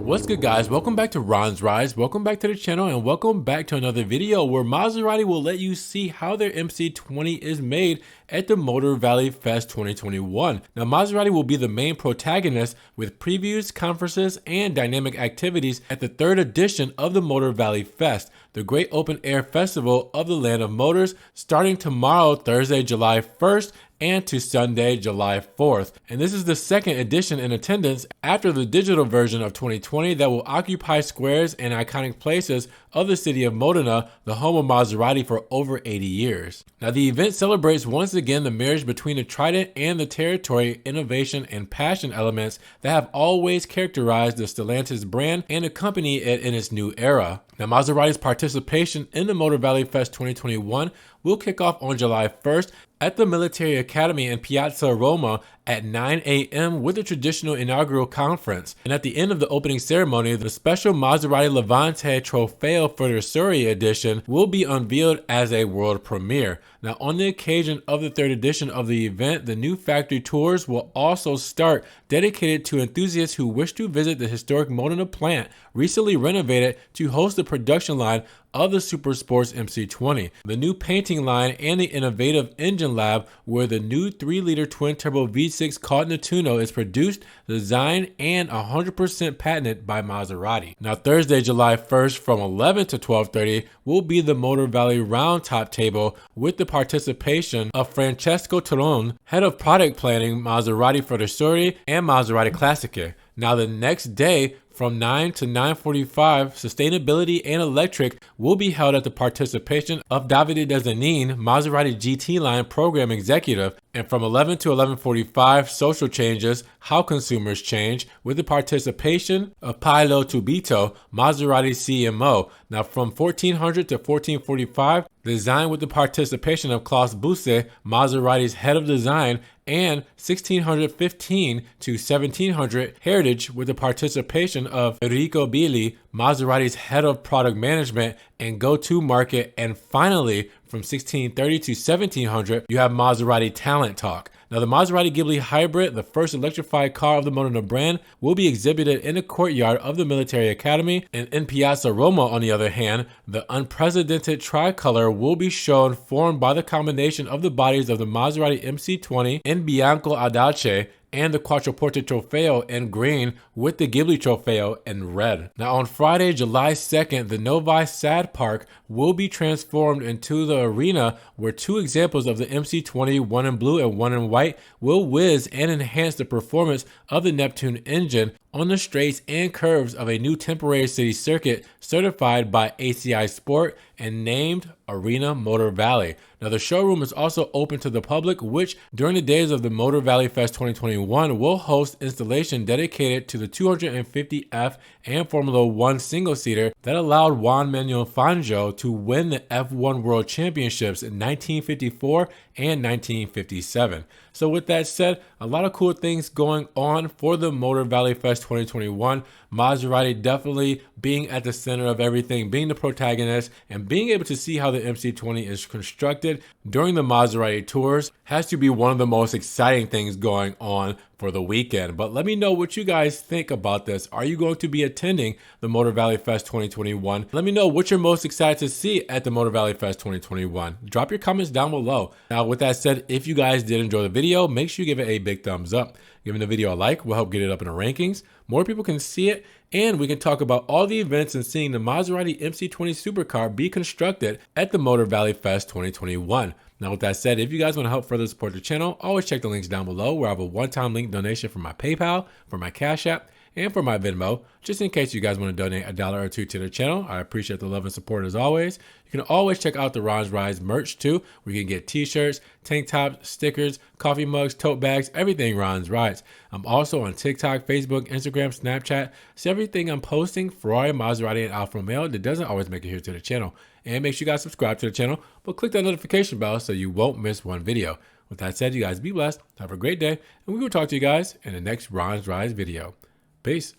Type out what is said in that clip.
What's good, guys? Welcome back to Ron's Rise. Welcome back to the channel and welcome back to another video where Maserati will let you see how their MC20 is made at the Motor Valley Fest 2021. Now, Maserati will be the main protagonist with previews, conferences, and dynamic activities at the third edition of the Motor Valley Fest, the great open air festival of the land of motors, starting tomorrow, Thursday, July 1st, and to Sunday, July 4th. And this is the second edition in attendance after the digital version of 2020 that will occupy squares and iconic places of the city of Modena, the home of Maserati for over 80 years. Now, the event celebrates once again the marriage between the Trident and the territory, innovation, and passion elements that have always characterized the Stellantis brand and accompany it in its new era. Now, Maserati's participation in the Motor Valley Fest 2021 will kick off on July 1st at the Military Academy in Piazza Roma at 9 a.m. with the traditional inaugural conference. And at the end of the opening ceremony, the special Maserati Levante Trofeo Futurisuri edition will be unveiled as a world premiere. Now, on the occasion of the third edition of the event, the new factory tours will also start, dedicated to enthusiasts who wish to visit the historic Modena plant, recently renovated to host the production line of the Super Sports MC20, the new painting line, and the innovative engine lab where the new 3-liter twin-turbo V6 called Nettuno is produced, designed, and 100% patented by Maserati. Now, Thursday, July 1st from 11 to 12:30 will be the Motor Valley Round Top Table with the participation of Francesco Torone, head of product planning, Maserati Futurisuri and Maserati Classiche. Now, the next day, from 9 to 9:45, Sustainability and Electric will be held at the participation of Davide Dezzanin, Maserati GT Line Program Executive. And from 11 to 11:45, Social Changes, How Consumers Change, with the participation of Paolo Tubito, Maserati CMO. Now, from 1400 to 1445, Design, with the participation of Klaus Busse, Maserati's head of design, and 1615 to 1700, Heritage, with the participation of Enrico Billi, Maserati's head of product management and go-to-market. And finally, from 1630 to 1700, you have Maserati Talent Talk. Now, the Maserati Ghibli Hybrid, the first electrified car of the Modena brand, will be exhibited in the courtyard of the Military Academy. And in Piazza Roma, on the other hand, the unprecedented tricolor will be shown, formed by the combination of the bodies of the Maserati MC20 in Bianco Audace and the Quattroporte Trofeo in green, with the Ghibli Trofeo in red. Now, on Friday, July 2nd, the Novi Sad Park will be transformed into the arena where two examples of the MC20, one in blue and one in white, will whiz and enhance the performance of the Neptune engine on the straights and curves of a new temporary city circuit certified by ACI Sport and named Arena Motor Valley. Now, the showroom is also open to the public, which during the days of the Motor Valley Fest 2021 will host installation dedicated to the 250F and Formula One single-seater that allowed Juan Manuel Fangio to win the F1 World Championships in 1954 and 1957. So with that said, a lot of cool things going on for the Motor Valley Fest 2021. Maserati definitely being at the center of everything, being the protagonist, and being able to see how the MC20 is constructed during the Maserati tours has to be one of the most exciting things going on for the weekend. But let me know what you guys think about this. Are you going to be attending the Motor Valley Fest 2021? Let me know what you're most excited to see at the Motor Valley Fest 2021. Drop your comments down below. Now, with that said, if you guys did enjoy the video, make sure you give it a big thumbs up. Giving the video a like will help get it up in the rankings. More people can see it, and we can talk about all the events and seeing the Maserati MC20 supercar be constructed at the Motor Valley Fest 2021. Now, with that said, if you guys want to help further support the channel, always check the links down below where I have a one-time link donation for my PayPal, for my Cash App, and for my Venmo, just in case you guys want to donate $1 or $2 to the channel. I appreciate the love and support as always. You can always check out the Ron's Rise merch too, where you can get t-shirts, tank tops, stickers, coffee mugs, tote bags, everything Ron's Rise. I'm also on TikTok, Facebook, Instagram, Snapchat. See everything I'm posting, Ferrari, Maserati, and Alfa Romeo, that doesn't always make it here to the channel. And make sure you guys subscribe to the channel, but click that notification bell so you won't miss one video. With that said, you guys be blessed, have a great day, and we will talk to you guys in the next Ron's Rise video. Peace.